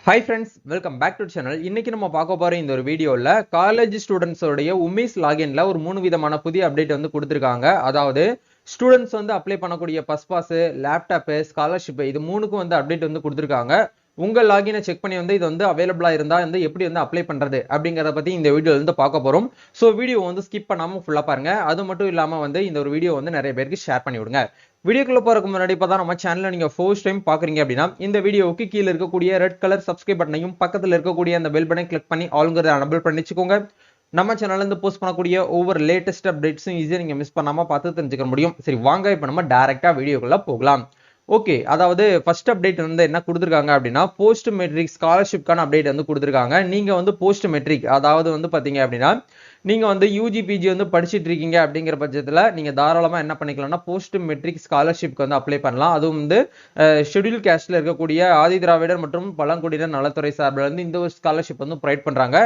Hi friends, welcome back to the channel. இன்னைக்கு நம்ம பார்க்க போற இந்த ஒரு வீடியோல காலேஜ் ஸ்டூடண்ட்ஸ் உடைய உமீஸ் லாகின்ல ஒரு 3 விதமான புதிய அப்டேட் வந்து கொடுத்திருக்காங்க. அதாவது ஸ்டூடண்ட்ஸ் வந்து அப்ளை பண்ணக்கூடிய பஸ் பாஸ், லேப்டாப், ஸ்காலர்ஷிப் இது மூணுக்கும் வந்து அப்டேட் வந்து கொடுத்திருக்காங்க. உங்க லாகினை செக் பண்ணி வந்து இது வந்து அவைலபிளா இருந்தா வந்து எப்படி வந்து அப்ளை பண்றது அப்படிங்கறத பத்தி இந்த வீடியோல இருந்து பார்க்க போறோம். சோ வீடியோ வந்து ஸ்கிப் பண்ணாம ஃபுல்லா பாருங்க. அது மட்டும் இல்லாம வந்து இந்த ஒரு வீடியோ வந்து நிறைய பேருக்கு ஷேர் பண்ணி விடுங்க. வீடியோக்குள்ள போறதுக்கு முன்னாடி இப்பதான் நம்ம சேனலை நீங்க ஃபர்ஸ்ட் டைம் பாக்குறீங்க அப்படின்னா இந்த வீடியோவுக்கு கீழே இருக்கக்கூடிய ரெட் கலர் சப்ஸ்கிரைப் பட்டனையும் பக்கத்துல இருக்கக்கூடிய அந்த பெல் பட்டனை கிளிக் பண்ணி ஆல்ங்கிறத எனபிள் பண்ணிச்சுக்கோங்க. நம்ம சேனல்ல இருந்து போஸ்ட் பண்ணக்கூடிய ஒவ்வொரு லேட்டஸ்ட் அப்டேட்ஸும் ஈஸியா நீங்க மிஸ் பண்ணாம பார்த்து தெரிஞ்சுக்க முடியும். சரி வாங்க இப்ப நம்ம டைரக்டா வீடியோக்குள்ள போகலாம். ஓகே, அதாவது ஃபர்ஸ்ட் அப்டேட் வந்து என்ன கொடுத்துருக்காங்க அப்படின்னா போஸ்ட் மெட்ரிக் ஸ்காலர்ஷிப்கான அப்டேட் வந்து கொடுத்துருக்காங்க. நீங்க வந்து போஸ்ட் மெட்ரிக் அதாவது வந்து பாத்தீங்க அப்படின்னா நீங்க வந்து யூஜி பிஜி வந்து படிச்சிட்டு இருக்கீங்க அப்படிங்கிற பட்சத்துல நீங்க தாராளமா என்ன பண்ணிக்கலாம்னா போஸ்ட் மெட்ரிக் ஸ்காலர்ஷிப்க்கு வந்து அப்ளை பண்ணலாம். அதுவும் வந்து ஷெட்யூல் கேஸ்ட்ல இருக்கக்கூடிய ஆதி திராவிடர் மற்றும் பழங்குடியினர் நலத்துறை சார்பில் வந்து இந்த ஒரு ஸ்காலர்ஷிப் வந்து ப்ரொவைட் பண்றாங்க.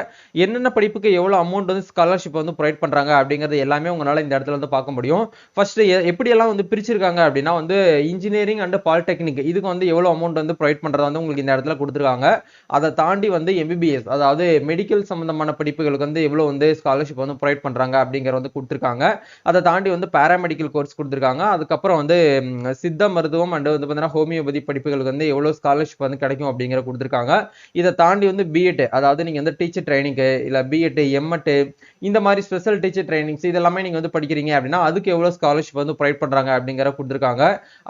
என்னென்ன படிப்புக்கு எவ்வளவு அமௌண்ட் வந்து ஸ்காலர்ஷிப் வந்து ப்ரொவைட் பண்றாங்க அப்படிங்கிறது எல்லாமே உங்களால இந்த இடத்துல வந்து பார்க்க முடியும். ஃபர்ஸ்ட் எப்படி எல்லாம் வந்து பிரிச்சிருக்காங்க அப்படின்னா வந்து இன்ஜினியரிங் அண்ட் பாலிடெக்னிக் இதுக்கு வந்து எவ்வளவு அமௌண்ட் வந்து ப்ரொவைட் பண்றதா வந்து உங்களுக்கு இந்த இடத்துல கொடுத்துருக்காங்க. அதை தாண்டி வந்து எம்பிபிஎஸ் அதாவது மெடிக்கல் சம்பந்தமான படிப்புகளுக்கு வந்து எவ்வளவு வந்து ஸ்காலர்ஷிப் வந்து ப்ரொவைட் பண்றாங்க அப்படிங்கறது வந்து கொடுத்திருக்காங்க. அதை தாண்டி வந்து பாராமெடிக்கல் கோர்ஸ் கொடுத்திருக்காங்க. அதுக்கப்புறம் வந்து சித்த மருத்துவம் அண்ட் வந்து பாத்தீங்கன்னா ஹோமியோபதி படிப்புகளுக்கு வந்து எவ்வளவு ஸ்காலர்ஷிப் வந்து கிடைக்கும் அப்படிங்கிற கொடுத்திருக்காங்க. இதை தாண்டி வந்து பிஎட் அதாவது நீங்க வந்து டீச்சர் ட்ரைனிங் இல்ல பிஎட் எம்எட் இந்த மாதிரி ஸ்பெஷல் டீச்சர் ட்ரைனிங்ஸ் இதெல்லாமே நீங்க வந்து படிக்கிறீங்க அப்படின்னா அதுக்கு எவ்வளவு ஸ்காலர்ஷிப் வந்து ப்ரொவைட் பண்றாங்க அப்படிங்கிற கொடுத்திருக்காங்க.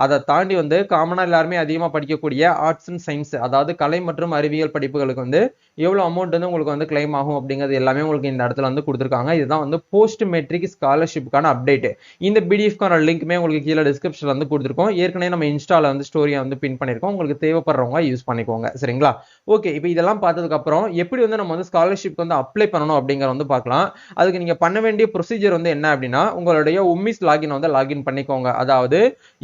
அதை தாண்டி வந்து காமனா எல்லாருமே அதிகமா படிக்கக்கூடிய ஆர்ட்ஸ் அண்ட் சயின்ஸ் அதாவது கலை மற்றும் அறிவியல் படிப்புகளுக்கு வந்து எவ்வளவு அமௌண்ட் வந்து உங்களுக்கு வந்து கிளைம் ஆகும் அப்படிங்கிறது எல்லாமே உங்களுக்கு இந்த இடத்துல வந்து கொடுத்திருக்காங்க. இதுதான் வந்து போஸ்ட் மெட்ரிக் ஸ்காலர்ஷிப்கான அப்டேட். இந்த பிடிஎஃப்கான லிங்க்மே உங்களுக்கு கீழே டிஸ்கிரிப்ஷன்ல வந்து கொடுத்திருக்கோம். ஏற்கனவே நம்ம இன்ஸ்டால வந்து ஸ்டோரியை வந்து பின் பண்ணிருக்கோம். உங்களுக்கு தேவைப்படுறவங்க யூஸ் பண்ணிக்கோங்க. சரிங்களா? ஓகே, இப்போ இதெல்லாம் பார்த்ததுக்கு அப்புறம் எப்படி வந்து நம்ம வந்து ஸ்காலர்ஷிப் வந்து அப்ளை பண்ணணும் அப்படிங்கறத வந்து பார்க்கலாம். அதுக்கு நீங்க பண்ண வேண்டிய ப்ரொசீஜர் வந்து என்ன அப்படின்னா உங்களுடைய உம்மிஸ் லாகின் வந்து லாகின் பண்ணிக்கோங்க. அதாவது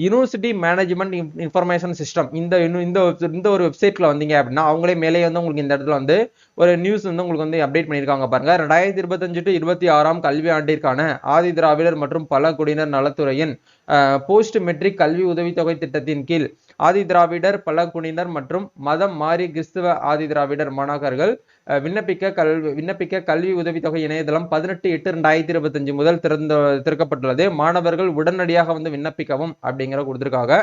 யூனிவர்சிட்டி மேனேஜ்மெண்ட் இன்ஃபர்மேஷன் சிஸ்டம் இந்த ஒரு வெப்சைட்ல வந்தீங்க அப்படின்னா அவங்களே மேலே வந்து உங்களுக்கு இந்த இடத்துல வந்து ஒரு நியூஸ் வந்து உங்களுக்கு வந்து அப்டேட் பண்ணிருக்காங்க பாருங்க. 2025 to 26 கல்வி ஆண்டிற்கான ஆதி திராவிடர் மற்றும் பழங்குடியினர் நலத்துறையின் போஸ்ட் மெட்ரிக் கல்வி உதவித்தொகை திட்டத்தின் கீழ் ஆதி திராவிடர் பழங்குடியினர் மற்றும் மதம் மாறி கிறிஸ்துவ ஆதி திராவிடர் மாணாக்கர்கள் விண்ணப்பிக்க கல்வி உதவித்தொகை இணையதளம் 18/8/2025 முதல் திறக்கப்பட்டுள்ளது. மாணவர்கள் உடனடியாக வந்து விண்ணப்பிக்கவும் அப்படிங்கிற கொடுத்திருக்காங்க.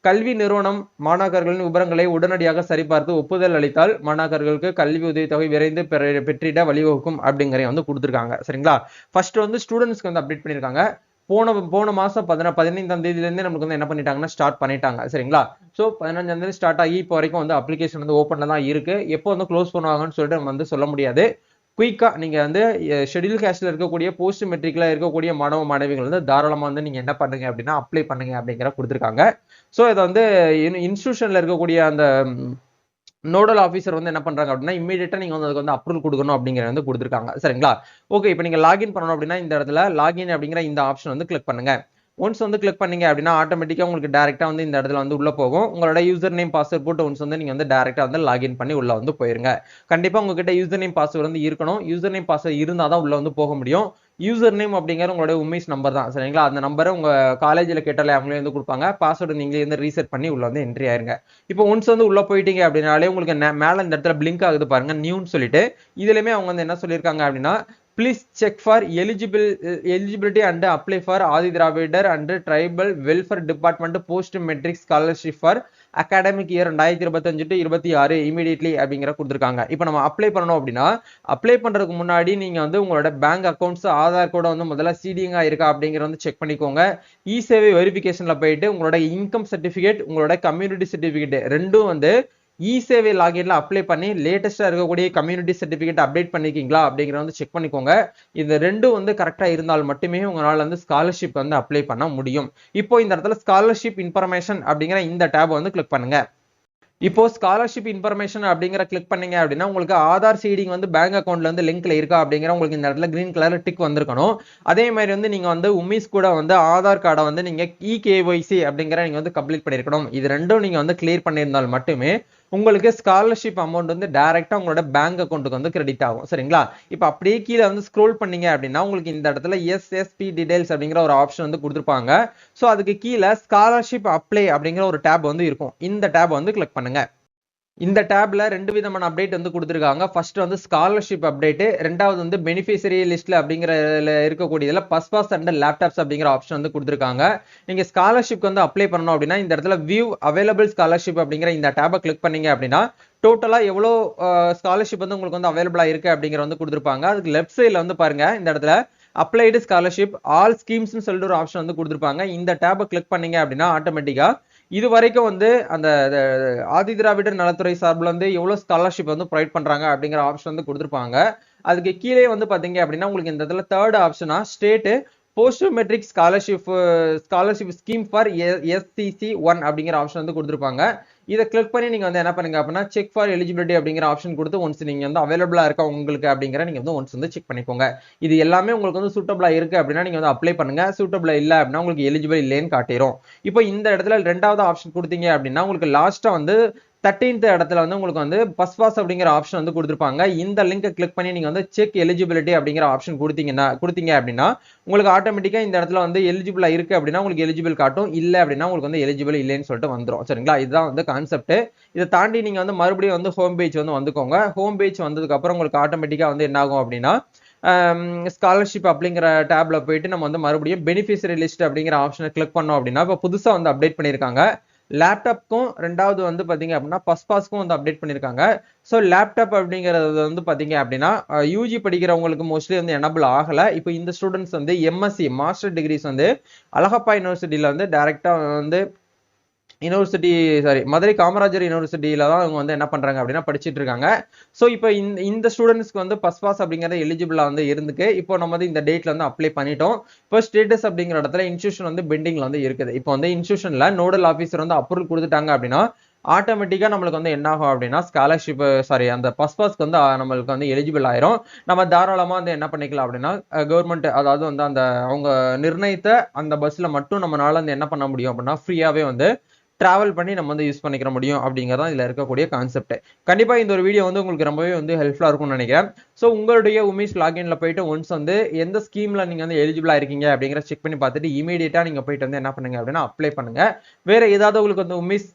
கல்வி நிறுவனம் மாணாக்கர்களின் விவரங்களை உடனடியாக சரிபார்த்து ஒப்புதல் அளித்தால் மாணாக்கர்களுக்கு கல்வி உதவித்தொகை விரைந்து பெற்றிட வழிவகுக்கும் அப்படிங்கிற வந்து கொடுத்திருக்காங்க. சரிங்களா? ஃபர்ஸ்ட் வந்து ஸ்டூடெண்ட்ஸ்க்கு வந்து அப்டேட் பண்ணிருக்காங்க. போன மாசம் 15ஆம் தேதியில இருந்து நமக்கு வந்து என்ன பண்ணிட்டாங்கன்னா ஸ்டார்ட் பண்ணிட்டாங்க. சரிங்களா? சோ 15ஆம் தேதி ஸ்டார்ட் ஆகி இப்போ வரைக்கும் வந்து அப்ளிகேஷன் வந்து ஓப்பன்ல தான் இருக்கு. எப்போ வந்து க்ளோஸ் பண்ணுவாங்கன்னு சொல்லிட்டு நம்ம வந்து சொல்ல முடியாது. குயிக்கா நீங்க வந்து ஷெட்யூல் காஸ்ட்ல இருக்கக்கூடிய போஸ்ட் மெட்ரிக்ல இருக்கக்கூடிய மாணவ மாணவிகள் வந்து தாராளமா வந்து நீங்க என்ன பண்ணுங்க அப்படின்னா அப்ளை பண்ணுங்க அப்படிங்கிற கொடுத்திருக்காங்க. சோ இதை வந்து இன்ஸ்டிடியூஷன்ல இருக்கக்கூடிய அந்த நோடல் ஆஃபீஸர் வந்து என்ன பண்றாங்க அப்படின்னா இமீடியட்டா நீங்க வந்து அதுக்கு வந்து அப்ரூவல் கொடுக்கணும் அப்படிங்கறது வந்து கொடுத்திருக்காங்க. சரிங்களா? ஓகே, இப்போ நீங்க லாகின் பண்ணணும் அப்படின்னா இந்த இடத்துல லாகின் அப்படிங்கிற இந்த ஆப்ஷன் வந்து கிளிக் பண்ணுங்க. ஒன்ஸ் வந்து கிளிக் பண்ணீங்க அப்படின்னா ஆட்டோமேட்டிக்கா உங்களுக்கு டைரக்டா வந்து இந்த இடத்துல வந்து உள்ள போகும். உங்களோட யூசர் நேம் பாஸ்வேர்ட் போட்டு ஒன்ஸ் வந்து நீங்க வந்து டைரக்டா வந்து லாகின் பண்ணி உள்ள வந்து போயிருங்க. கண்டிப்பா உங்ககிட்ட யூசர் நேம் பாஸ்வேர்ட் வந்து இருக்கணும். யூசர் நேம் பாஸ்வேர்ட் இருந்தாதான் உள்ள வந்து போக முடியும். யூசர் நேம் அப்படிங்கிற உங்களோட உமீஸ் நம்பர் தான். சரிங்களா? அந்த நம்பரை உங்க காலேஜ்ல கேட்டாலே அவங்களே வந்து கொடுப்பாங்க. பாஸ்வேர்டு நீங்களே வந்து ரீசெட் பண்ணி உள்ள வந்து என்ட்ரி ஆயிருங்க. இப்போ ஒன்ஸ் வந்து உள்ள போயிட்டீங்க அப்படின்னாலே உங்களுக்கு மேல இந்த இடத்துல பிளிங்க் ஆகுது பாருங்க நியூன்னு சொல்லிட்டு. இதுலயுமே அவங்க வந்து என்ன சொல்லியிருக்காங்க அப்படின்னா please check for eligibility and apply for Adi Dravidar and tribal welfare department post metric scholarship for academic year 2025 to 26 immediately அப்படிங்கிற கொடுத்திருக்காங்க. இப்போ நம்ம அப்ளை பண்ணணும் அப்படின்னா அப்ளை பண்றதுக்கு முன்னாடி நீங்க வந்து உங்களோட பேங்க் அக்கௌண்ட்ஸ் ஆதார் கூட வந்து முதல்ல சீடிங்கா இருக்கா அப்படிங்கறத வந்து செக் பண்ணிக்கோங்க. இ சேவை வெரிஃபிகேஷன்ல போயிட்டு உங்களோட இன்கம் சர்டிபிகேட் உங்களோட கம்யூனிட்டி சர்டிபிகேட் ரெண்டும் வந்து இ சேவை லாகின்ல அப்ளை பண்ணி லேட்டஸ்டா இருக்கக்கூடிய கம்யூனிட்டி சர்டிபிகேட் அப்டேட் பண்ணிருக்கீங்களா அப்படிங்கறத வந்து செக் பண்ணிக்கோங்க. இந்த ரெண்டும் வந்து கரெக்டா இருந்தால் மட்டுமே உங்களால வந்து ஸ்காலர்ஷிப் வந்து அப்ளை பண்ண முடியும். இப்போ இந்த இடத்துல ஸ்காலர்ஷிப் இன்ஃபர்மேஷன் அப்படிங்கிற இந்த டேப் வந்து கிளிக் பண்ணுங்க. இப்போ ஸ்காலர்ஷிப் இன்ஃபர்மேஷன் அப்படிங்கிற கிளிக் பண்ணீங்க அப்படின்னா உங்களுக்கு ஆதார் சீடிங் வந்து பேங்க் அக்கௌண்ட்ல வந்து லிங்க்ல இருக்கா அப்படிங்கிற உங்களுக்கு இந்த இடத்துல கிரீன் கலர்ல டிக் வந்திருக்கணும். அதே மாதிரி வந்து நீங்க வந்து உமீஸ் கூட வந்து ஆதார் கார்டை வந்து நீங்க இகேஒய்சி அப்படிங்கிற நீங்க வந்து கம்ப்ளீட் பண்ணிருக்கணும். இது ரெண்டும் நீங்க வந்து கிளியர் பண்ணியிருந்தால் மட்டுமே உங்களுக்கு ஸ்காலர்ஷிப் அமௌண்ட் வந்து டைரக்டா உங்களோட பேங்க் அக்கௌண்ட்டுக்கு வந்து கிரெடிட் ஆகும். சரிங்களா? இப்போ அப்படியே கீழே வந்து ஸ்க்ரோல் பண்ணீங்க அப்படின்னா உங்களுக்கு இந்த இடத்துல எஸ்எஸ்பி டீடைல்ஸ் அப்படிங்கிற ஒரு ஆப்ஷன் வந்து கொடுத்துருப்பாங்க. ஸோ அதுக்கு கீழே ஸ்காலர்ஷிப் அப்ளை அப்படிங்கிற ஒரு டேப் வந்து இருக்கும். இந்த டேப் வந்து கிளிக் பண்ணுங்க. இந்த டேப்ல ரெண்டு விதமான அப்டேட் வந்து கொடுத்துருக்காங்க. ஃபர்ஸ்ட் வந்து ஸ்காலர்ஷிப் அப்டேட், ரெண்டாவது வந்து பெனிஃபிஷரி லிஸ்ட்ல அப்படிங்கறதுல இருக்கக்கூடியதுல பஸ் பாஸ் அண்ட் லேப்டாப்ஸ் அப்படிங்கிற ஆப்ஷன் வந்து கொடுத்துருக்காங்க. நீங்க ஸ்காலர்ஷிப் வந்து அப்ளை பண்ணணும் அப்படின்னா இந்த இடத்துல வியூ அவைலபிள் ஸ்காலர்ஷிப் அப்படிங்கிற இந்த டேபை கிளிக் பண்ணீங்க அப்படின்னா டோட்டலா எவ்வளோ ஸ்காலர்ஷிப் வந்து உங்களுக்கு வந்து அவைலபிளா இருக்கு அப்படிங்கிற வந்து கொடுத்துருப்பாங்க. அதுக்கு லெஃப்ட் சைட்ல வந்து பாருங்க, இந்த இடத்துல அப்ளைடு ஸ்காலர்ஷிப் ஆல் ஸ்கீம்ஸ் சொல்லிட்டு ஒரு ஆப்ஷன் வந்து கொடுத்துருப்பாங்க. இந்த டேபை கிளிக் பண்ணீங்க அப்படின்னா ஆட்டோமேட்டிக்கா இது வரைக்கும் வந்து அந்த ஆதி திராவிடர் நலத்துறை சார்பில் வந்து எவ்வளவு ஸ்காலர்ஷிப் வந்து ப்ரொவைட் பண்றாங்க அப்படிங்கிற ஆப்ஷன் வந்து கொடுத்துருப்பாங்க. அதுக்கு கீழே வந்து பாத்தீங்க அப்படின்னா உங்களுக்கு இந்த இடத்துல தேர்ட் ஆப்ஷனா state post matric scholarship scheme for SCC 1 அப்படிங்கிற ஆப்ஷன் வந்து கொடுத்துருப்பாங்க. இதை கிளிக் பண்ணி நீங்க வந்து என்ன பண்ணுங்க அப்படின்னா செக் ஃபார் எலிஜிபிலிட்டி அப்படிங்கிற ஆப்ஷன் கொடுத்து ஒன்ஸ் நீங்க வந்து அவைலபிளா இருக்கா உங்களுக்கு அப்படிங்கிற நீங்க வந்து ஒன்ஸ் வந்து செக் பண்ணிக்கோங்க. இது எல்லாமே உங்களுக்கு வந்து சூட்டபிளா இருக்கு அப்படின்னா நீங்க வந்து அப்ளை பண்ணுங்க. சூட்டபிளா இல்ல அப்படின்னா உங்களுக்கு எலிஜிபிள் இல்லைன்னு காட்டிடும். இப்போ இந்த இடத்துல ரெண்டாவது ஆப்ஷன் கொடுத்தீங்க அப்படின்னா உங்களுக்கு லாஸ்டா வந்து 13th இடத்துல வந்து உங்களுக்கு வந்து பஸ் பாஸ் அப்படிங்கிற ஆப்ஷன் வந்து கொடுத்துருப்பாங்க. இந்த லிங்கை கிளிக் பண்ணி நீங்க வந்து செக் எலிஜிபிலிட்டி அப்படிங்கிற ஆப்ஷன் கொடுத்தீங்க அப்படின்னா உங்களுக்கு ஆட்டோமேட்டிக்கா இந்த இடத்துல வந்து எலிஜிபிளா இருக்கு அப்படின்னா உங்களுக்கு எலிஜிபிள் காட்டும், இல்ல அப்படின்னா உங்களுக்கு வந்து எலிஜிபிள் இல்லைன்னு சொல்லிட்டு வந்துடும். சரிங்களா, இதுதான் வந்து கான்செப்ட். இதை தாண்டி நீங்க வந்து மறுபடியும் வந்து ஹோம் பேஜ் வந்து வந்துக்கோங்க. ஹோம் பேஜ் வந்ததுக்கு அப்புறம் உங்களுக்கு ஆட்டோமேட்டிக்கா வந்து என்ன ஆகும் அப்படின்னா ஸ்காலர்ஷிப் அப்படிங்கிற டேப்ல போயிட்டு நம்ம வந்து மறுபடியும் பெனிஃபிஷரி லிஸ்ட் அப்படிங்கிற ஆப்ஷனை கிளிக் பண்ணோம் அப்படின்னா இப்போ புதுசா வந்து அப்டேட் பண்ணியிருக்காங்க. லேப்டாப்க்கும் ரெண்டாவது வந்து பாத்தீங்க அப்படின்னா பஸ் பாஸ்க்கும் வந்து அப்டேட் பண்ணிருக்காங்க. ஸோ லேப்டாப் அப்படிங்கிறது வந்து பாத்தீங்க அப்படின்னா யூஜி படிக்கிறவங்களுக்கு மோஸ்ட்லி வந்து எனபிள் ஆகல. இப்போ இந்த ஸ்டூடெண்ட்ஸ் வந்து MSc மாஸ்டர் டிகிரிஸ் வந்து அழகப்பா யூனிவர்சிட்டியில வந்து டைரக்டா வந்து மதுரை காமராஜர் யூனிவர்சிட்டியில தான் அவங்க வந்து என்ன பண்றாங்க அப்படின்னா படிச்சுட்டு இருக்காங்க. ஸோ இப்போ இந்த ஸ்டூடெண்ட்ஸ்க்கு வந்து பஸ் பாஸ் அப்படிங்கிறது எலிஜிபிளா வந்து இருந்துக்கு இப்போ நம்ம வந்து இந்த டேட்ல வந்து அப்ளை பண்ணிட்டோம். இப்போ ஸ்டேட்டஸ் அப்படிங்கிற இடத்துல இன்ஸ்டியூஷன் வந்து பெண்டிங்ல வந்து இருக்குது. இப்போ வந்து இன்ஸ்டியூஷன்ல நோடல் ஆஃபீஸர் வந்து அப்ரூவல் கொடுத்துட்டாங்க அப்படின்னா ஆட்டோமேட்டிக்கா நம்மளுக்கு வந்து என்ன ஆகும் அப்படின்னா ஸ்காலர்ஷிப் அந்த பஸ் பாஸ்க்கு வந்து நம்மளுக்கு வந்து எலிஜிபிள் ஆயிரும். நம்ம தாராளமா வந்து என்ன பண்ணிக்கலாம் அப்படின்னா கவர்மெண்ட் அதாவது வந்து அந்த அவங்க நிர்ணயித்த அந்த பஸ்ல மட்டும் நம்மளால வந்து என்ன பண்ண முடியும் அப்படின்னா ஃப்ரீயாவே வந்து டிராவல் பண்ணி நம்ம வந்து யூஸ் பண்ணிக்கிற முடியும் அப்படிங்கிறதான் இதுல இருக்கக்கூடிய கான்செப்ட். கண்டிப்பா இந்த ஒரு வீடியோ வந்து உங்களுக்கு ரொம்பவே வந்து ஹெல்ப்ஃபுல்லா இருக்கும்னு நினைக்கிறேன். ஸோ உங்களுடைய உமேஷ் லாகின்ல போயிட்டு ஒன்ஸ் வந்து எந்த ஸ்கீம்ல நீங்க வந்து எலிஜிபிளா இருக்கீங்க அப்படிங்கிற செக் பண்ணி பார்த்துட்டு இமீடியட்டா நீங்க போயிட்டு வந்து என்ன பண்ணுங்க அப்படின்னா அப்ளை பண்ணுங்க. வேற ஏதாவது உங்களுக்கு வந்து உமேஷ்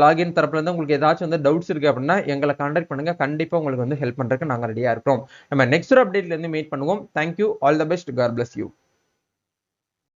லாகின் தரப்புல இருந்து உங்களுக்கு ஏதாச்சும் வந்து டவுட்ஸ் இருக்கு அப்படின்னா எங்களை கான்டாக்ட் பண்ணுங்க. கண்டிப்பா உங்களுக்கு வந்து ஹெல்ப் பண்றதுக்கு நாங்க ரெடியா இருக்கிறோம். நம்ம நெக்ஸ்ட் அப்டேட்ல இருந்து மீட் பண்ணுவோம். Thank you, all the best, God bless you.